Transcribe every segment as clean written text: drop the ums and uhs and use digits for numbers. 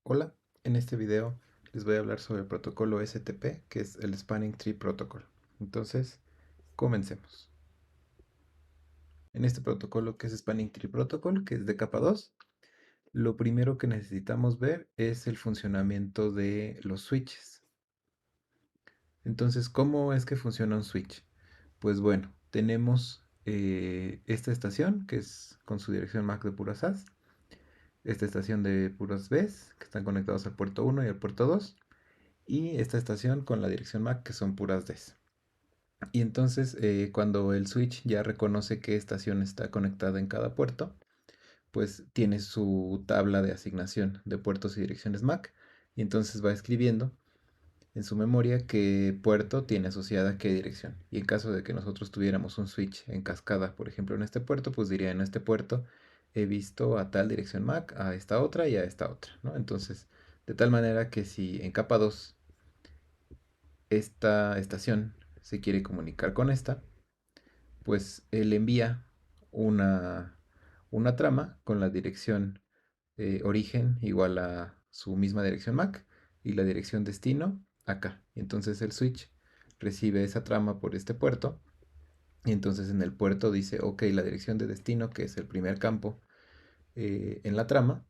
Hola, en este video les voy a hablar sobre el protocolo STP, que es el Spanning Tree Protocol. Entonces, comencemos. En este protocolo, que es Spanning Tree Protocol, que es de capa 2, lo primero que necesitamos ver es el funcionamiento de los switches. Entonces, ¿cómo es que funciona un switch? Pues bueno, tenemos esta estación, que es con su dirección MAC de puras As, esta estación de puras Bs, que están conectados al puerto 1 y al puerto 2, y esta estación con la dirección MAC que son puras Ds. Y entonces cuando el switch ya reconoce qué estación está conectada en cada puerto, pues tiene su tabla de asignación de puertos y direcciones MAC y entonces va escribiendo en su memoria qué puerto tiene asociada qué dirección. Y en caso de que nosotros tuviéramos un switch en cascada, por ejemplo en este puerto, pues diría en este puerto he visto a tal dirección MAC, a esta otra y a esta otra, ¿no? Entonces, de tal manera que si en capa 2 esta estación se quiere comunicar con esta, pues él envía una, una trama con la dirección origen igual a su misma dirección MAC y la dirección destino acá. Y entonces el switch recibe esa trama por este puerto y entonces en el puerto dice, ok, la dirección de destino, que es el primer campo en la trama,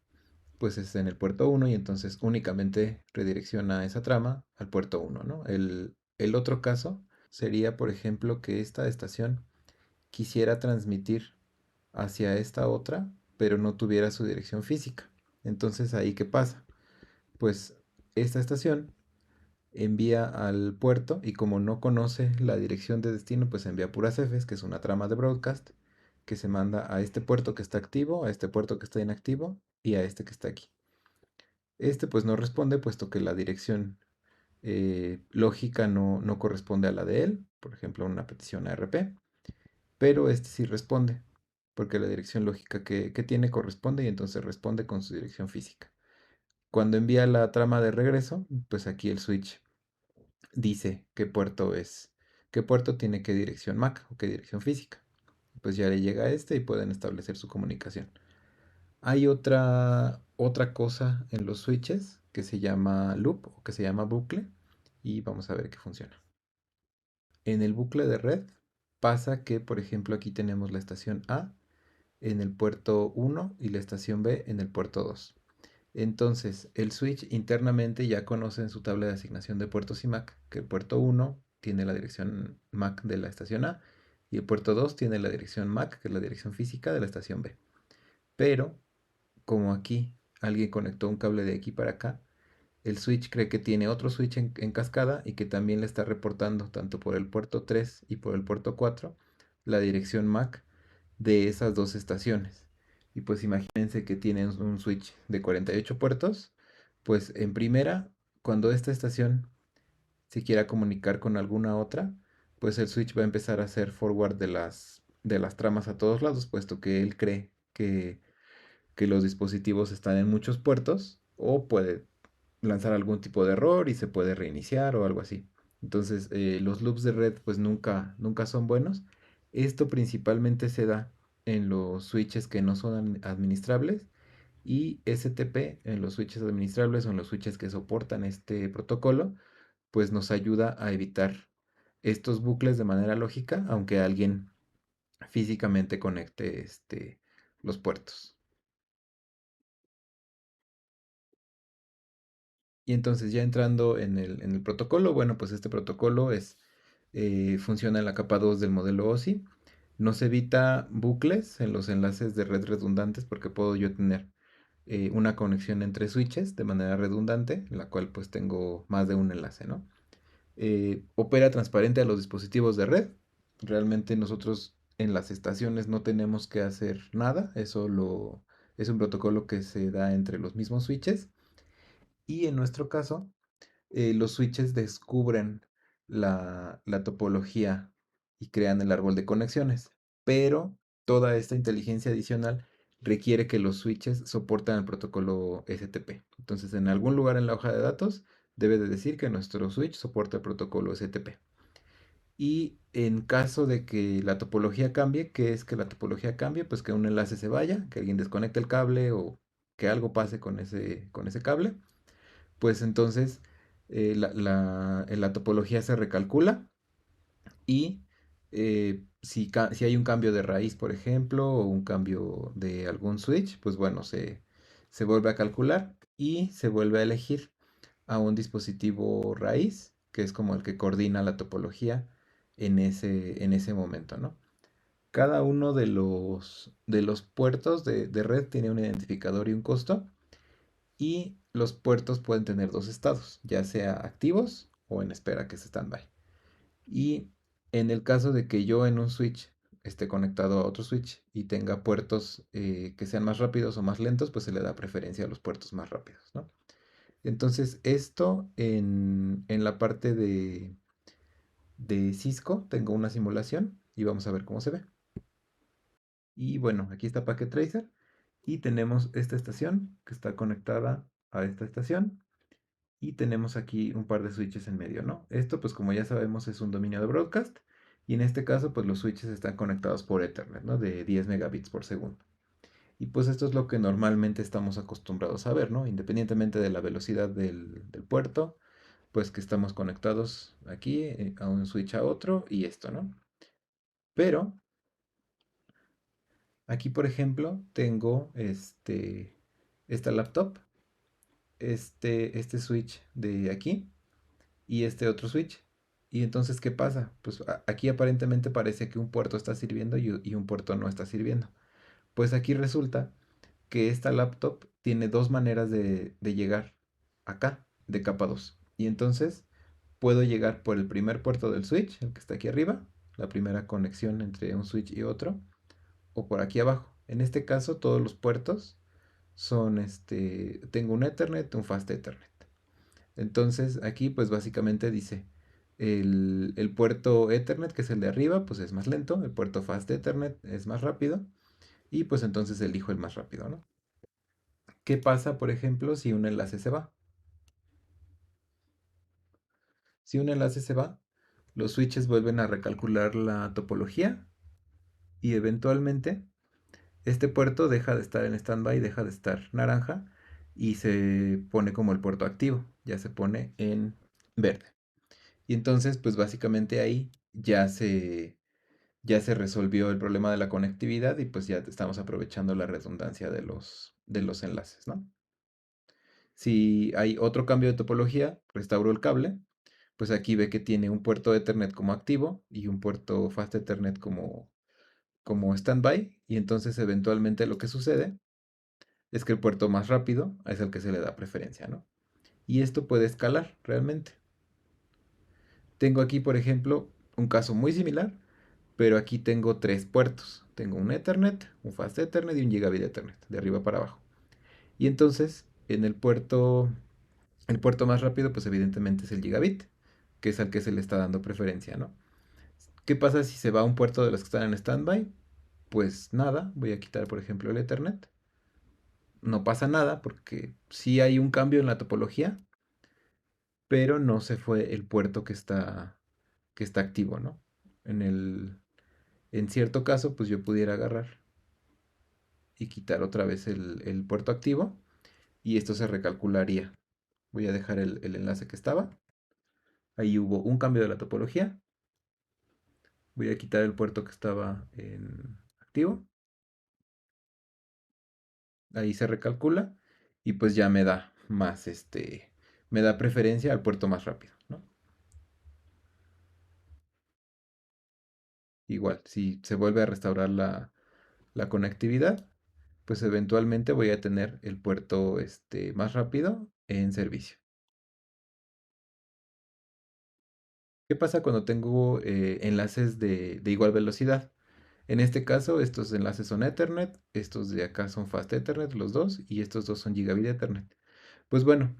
pues es en el puerto 1 y entonces únicamente redirecciona esa trama al puerto 1, ¿no? El otro caso sería, por ejemplo, que esta estación quisiera transmitir hacia esta otra, pero no tuviera su dirección física. Entonces, ¿ahí qué pasa? Pues esta estación envía al puerto y como no conoce la dirección de destino, pues envía puras Fs, que es una trama de broadcast, que se manda a este puerto que está activo, a este puerto que está inactivo y a este que está aquí. Este pues no responde puesto que la dirección lógica no corresponde a la de él, por ejemplo una petición ARP, pero este sí responde, porque la dirección lógica que tiene corresponde y entonces responde con su dirección física. Cuando envía la trama de regreso, pues aquí el switch dice qué puerto tiene qué dirección MAC o qué dirección física. Pues ya le llega a este y pueden establecer su comunicación. Hay otra cosa en los switches que se llama loop o que se llama bucle y vamos a ver qué funciona. En el bucle de red pasa que, por ejemplo, aquí tenemos la estación A en el puerto 1 y la estación B en el puerto 2. Entonces, el switch internamente ya conoce en su tabla de asignación de puertos y MAC que el puerto 1 tiene la dirección MAC de la estación A y el puerto 2 tiene la dirección MAC, que es la dirección física de la estación B. Pero como aquí alguien conectó un cable de aquí para acá, el switch cree que tiene otro switch en cascada y que también le está reportando tanto por el puerto 3 y por el puerto 4 la dirección MAC de esas dos estaciones. Y pues imagínense que tienen un switch de 48 puertos, pues en primera, cuando esta estación se quiera comunicar con alguna otra, pues el switch va a empezar a hacer forward de las tramas a todos lados, puesto que él cree que los dispositivos están en muchos puertos o puede lanzar algún tipo de error y se puede reiniciar o algo así. Entonces, los loops de red pues nunca son buenos. Esto principalmente se da en los switches que no son administrables y STP en los switches administrables o en los switches que soportan este protocolo, pues nos ayuda a evitar estos bucles de manera lógica, aunque alguien físicamente conecte los puertos. Y entonces ya entrando en el protocolo, bueno, pues este protocolo funciona en la capa 2 del modelo OSI. Nos evita bucles en los enlaces de red redundantes porque puedo yo tener una conexión entre switches de manera redundante, en la cual pues tengo más de un enlace, ¿no? Opera transparente a los dispositivos de red. Realmente nosotros en las estaciones no tenemos que hacer nada, es un protocolo que se da entre los mismos switches. Y en nuestro caso, los switches descubren la topología y crean el árbol de conexiones. Pero toda esta inteligencia adicional requiere que los switches soporten el protocolo STP. Entonces, en algún lugar en la hoja de datos debe de decir que nuestro switch soporta el protocolo STP. Y en caso de que la topología cambie, ¿qué es que la topología cambie? Pues que un enlace se vaya, que alguien desconecte el cable o que algo pase con ese cable, pues entonces la topología se recalcula y si hay un cambio de raíz, por ejemplo, o un cambio de algún switch, pues bueno, se vuelve a calcular y se vuelve a elegir a un dispositivo raíz, que es como el que coordina la topología en ese momento, ¿no? Cada uno de los puertos de red tiene un identificador y un costo, y los puertos pueden tener dos estados, ya sea activos o en espera, que es standby. Y en el caso de que yo en un switch esté conectado a otro switch y tenga puertos que sean más rápidos o más lentos, pues se le da preferencia a los puertos más rápidos, ¿no? Entonces, esto en la parte de Cisco, tengo una simulación y vamos a ver cómo se ve. Y bueno, aquí está Packet Tracer y tenemos esta estación que está conectada a esta estación y tenemos aquí un par de switches en medio, ¿no? Esto, pues como ya sabemos, es un dominio de broadcast y en este caso, pues los switches están conectados por Ethernet, ¿no? De 10 megabits por segundo. Y pues esto es lo que normalmente estamos acostumbrados a ver, ¿no? Independientemente de la velocidad del puerto, pues que estamos conectados aquí a un switch a otro y esto, ¿no? Pero aquí, por ejemplo, tengo esta laptop, este switch de aquí y este otro switch. Y entonces, ¿qué pasa? Pues aquí aparentemente parece que un puerto está sirviendo y un puerto no está sirviendo. Pues aquí resulta que esta laptop tiene dos maneras de llegar acá, de capa 2. Y entonces puedo llegar por el primer puerto del switch, el que está aquí arriba, la primera conexión entre un switch y otro, o por aquí abajo. En este caso, todos los puertos son tengo un Ethernet, un Fast Ethernet. Entonces aquí pues básicamente dice, el puerto Ethernet, que es el de arriba, pues es más lento, el puerto Fast Ethernet es más rápido, y pues entonces elijo el más rápido, ¿no? ¿Qué pasa, por ejemplo, si un enlace se va? Si un enlace se va, los switches vuelven a recalcular la topología y eventualmente este puerto deja de estar en standby, deja de estar naranja y se pone como el puerto activo, ya se pone en verde. Y entonces, pues básicamente ahí ya se resolvió el problema de la conectividad y pues ya estamos aprovechando la redundancia de los enlaces, ¿no? Si hay otro cambio de topología, restauro el cable, pues aquí ve que tiene un puerto Ethernet como activo y un puerto Fast Ethernet como standby, y entonces eventualmente lo que sucede es que el puerto más rápido es el que se le da preferencia, ¿no? Y esto puede escalar realmente. Tengo aquí, por ejemplo, un caso muy similar, pero aquí tengo tres puertos. Tengo un Ethernet, un Fast Ethernet y un Gigabit Ethernet, de arriba para abajo. Y entonces, en el puerto más rápido, pues evidentemente es el Gigabit, que es al que se le está dando preferencia, ¿no? ¿Qué pasa si se va a un puerto de los que están en standby? Pues nada, voy a quitar, por ejemplo, el Ethernet. No pasa nada porque sí hay un cambio en la topología, pero no se fue el puerto que está activo, ¿no? En cierto caso, pues yo pudiera agarrar y quitar otra vez el puerto activo y esto se recalcularía. Voy a dejar el enlace que estaba. Ahí hubo un cambio de la topología. Voy a quitar el puerto que estaba en activo. Ahí se recalcula y pues ya me da más, me da preferencia al puerto más rápido, ¿no? Igual, si se vuelve a restaurar la conectividad, pues eventualmente voy a tener el puerto más rápido en servicio. ¿Qué pasa cuando tengo enlaces de igual velocidad? En este caso, estos enlaces son Ethernet, estos de acá son Fast Ethernet, los dos, y estos dos son Gigabit Ethernet. Pues bueno,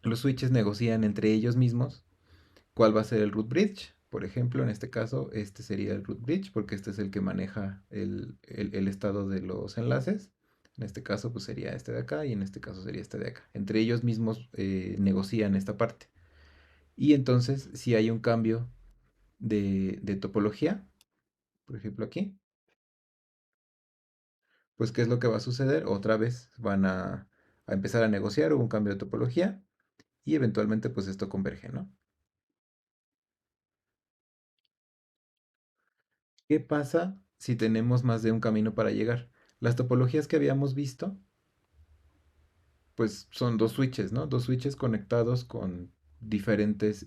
los switches negocian entre ellos mismos cuál va a ser el root bridge. Por ejemplo, en este caso, este sería el root bridge porque este es el que maneja el estado de los enlaces. En este caso, pues sería este de acá y en este caso sería este de acá. Entre ellos mismos negocian esta parte. Y entonces, si hay un cambio de topología, por ejemplo aquí, pues ¿qué es lo que va a suceder? Otra vez van a empezar a negociar, hubo un cambio de topología y eventualmente pues esto converge, ¿no? ¿Qué pasa si tenemos más de un camino para llegar? Las topologías que habíamos visto, pues son dos switches, ¿no? Dos switches conectados con diferentes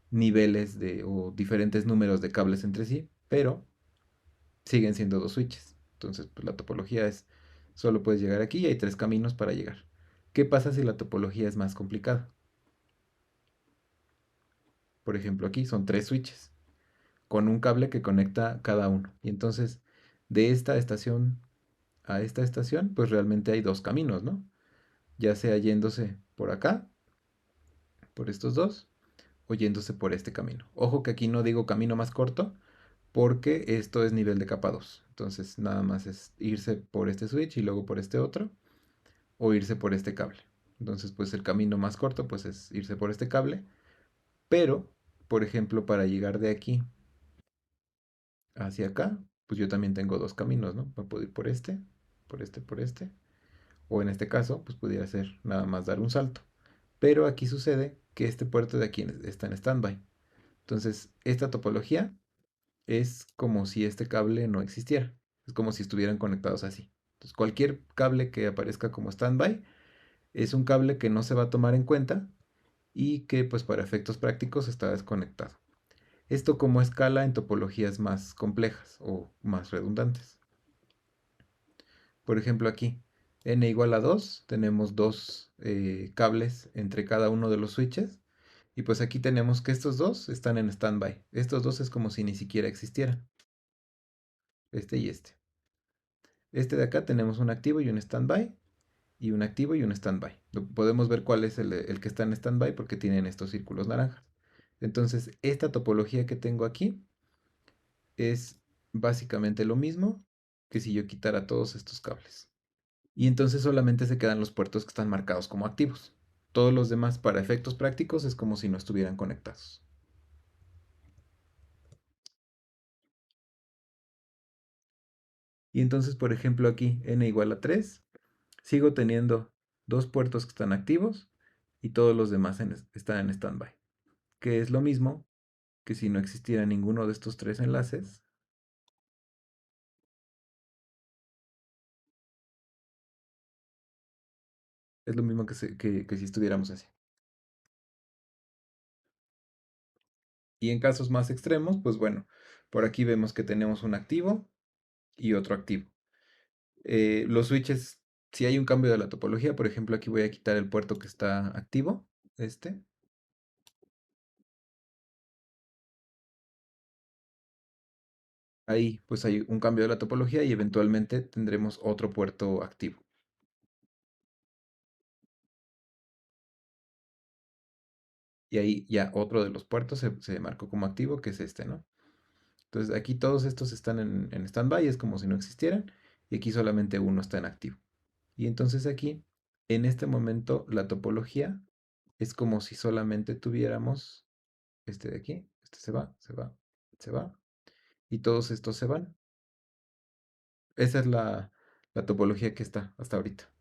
niveles o diferentes números de cables entre sí, pero siguen siendo dos switches. Entonces, pues la topología es, solo puedes llegar aquí y hay tres caminos para llegar. ¿Qué pasa si la topología es más complicada? Por ejemplo, aquí son tres switches con un cable que conecta cada uno. Y entonces, de esta estación a esta estación, pues realmente hay dos caminos, ¿no? Ya sea yéndose por acá, por estos dos, o yéndose por este camino. Ojo que aquí no digo camino más corto, porque esto es nivel de capa 2. Entonces nada más es irse por este switch y luego por este otro, o irse por este cable. Entonces pues el camino más corto pues es irse por este cable, pero por ejemplo para llegar de aquí hacia acá, pues yo también tengo dos caminos, ¿no? Puedo ir por este, por este, por este, o en este caso pues pudiera ser nada más dar un salto. Pero aquí sucede que este puerto de aquí está en standby. Entonces esta topología es como si este cable no existiera. Es como si estuvieran conectados así. Entonces, cualquier cable que aparezca como standby es un cable que no se va a tomar en cuenta y que pues para efectos prácticos está desconectado. Esto como escala en topologías más complejas o más redundantes. Por ejemplo aquí, n igual a 2, tenemos dos cables entre cada uno de los switches y pues aquí tenemos que estos dos están en standby. Estos dos es como si ni siquiera existieran, este y este. Este de acá tenemos un activo y un standby, y un activo y un standby. Podemos ver cuál es el que está en standby porque tienen estos círculos naranjas. Entonces, esta topología que tengo aquí es básicamente lo mismo que si yo quitara todos estos cables. Y entonces solamente se quedan los puertos que están marcados como activos. Todos los demás, para efectos prácticos, es como si no estuvieran conectados. Y entonces, por ejemplo, aquí n igual a 3, sigo teniendo dos puertos que están activos y todos los demás están en standby, que es lo mismo que si no existiera ninguno de estos tres enlaces, es lo mismo que si estuviéramos así. Y en casos más extremos, pues bueno, por aquí vemos que tenemos un activo y otro activo. Los switches, si hay un cambio de la topología, por ejemplo, aquí voy a quitar el puerto que está activo, este. Ahí pues hay un cambio de la topología y eventualmente tendremos otro puerto activo. Y ahí ya otro de los puertos se marcó como activo, que es este, ¿no? Entonces aquí todos estos están en standby, es como si no existieran, y aquí solamente uno está en activo. Y entonces aquí, en este momento, la topología es como si solamente tuviéramos este de aquí, este se va, se va, se va, y todos estos se van. Esa es la topología que está hasta ahorita.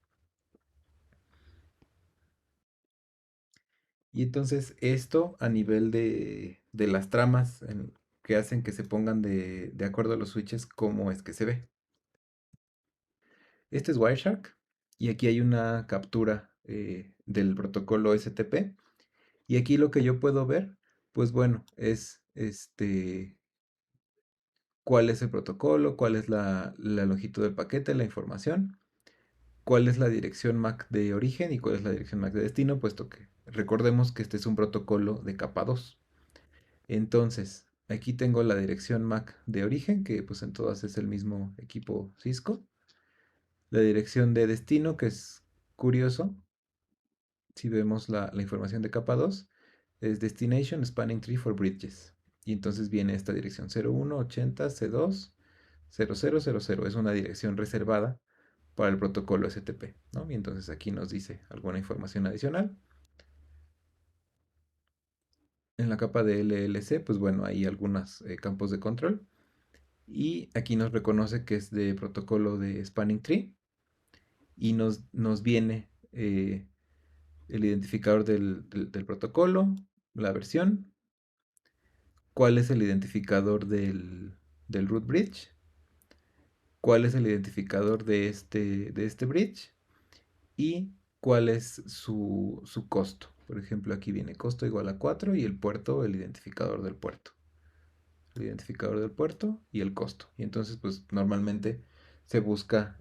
Y entonces esto a nivel de las tramas que hacen que se pongan de acuerdo a los switches, ¿cómo es que se ve? Este es Wireshark y aquí hay una captura del protocolo STP. Y aquí lo que yo puedo ver, pues bueno, es cuál es el protocolo, cuál es la longitud del paquete, la información, cuál es la dirección MAC de origen y cuál es la dirección MAC de destino, puesto que recordemos que este es un protocolo de capa 2. Entonces, aquí tengo la dirección MAC de origen, que pues en todas es el mismo equipo Cisco. La dirección de destino, que es curioso, si vemos la información de capa 2, es Destination Spanning Tree for Bridges. Y entonces viene esta dirección 0180C2 0000. Es una dirección reservada para el protocolo STP, ¿no? Y entonces aquí nos dice alguna información adicional. En la capa de LLC, pues bueno, hay algunos campos de control. Y aquí nos reconoce que es de protocolo de Spanning Tree y nos viene el identificador del protocolo, la versión, cuál es el identificador del root bridge, cuál es el identificador de este bridge y cuál es su costo. Por ejemplo, aquí viene costo igual a 4 y el puerto, el identificador del puerto. El identificador del puerto y el costo. Y entonces, pues normalmente se busca,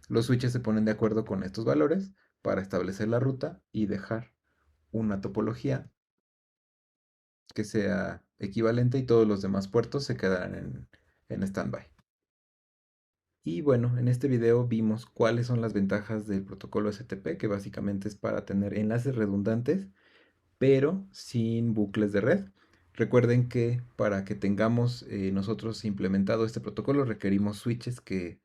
los switches se ponen de acuerdo con estos valores para establecer la ruta y dejar una topología que sea equivalente y todos los demás puertos se quedarán en standby. Y bueno, en este video vimos cuáles son las ventajas del protocolo STP, que básicamente es para tener enlaces redundantes, pero sin bucles de red. Recuerden que para que tengamos nosotros implementado este protocolo requerimos switches que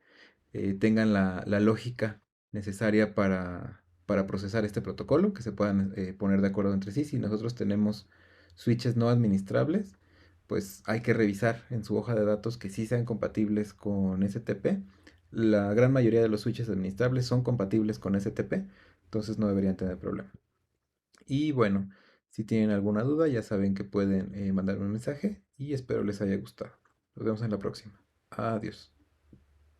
tengan la lógica necesaria para procesar este protocolo, que se puedan poner de acuerdo entre sí. Si nosotros tenemos switches no administrables, pues hay que revisar en su hoja de datos que sí sean compatibles con STP. La gran mayoría de los switches administrables son compatibles con STP, entonces no deberían tener problema. Y bueno, si tienen alguna duda, ya saben que pueden mandarme un mensaje y espero les haya gustado. Nos vemos en la próxima. Adiós.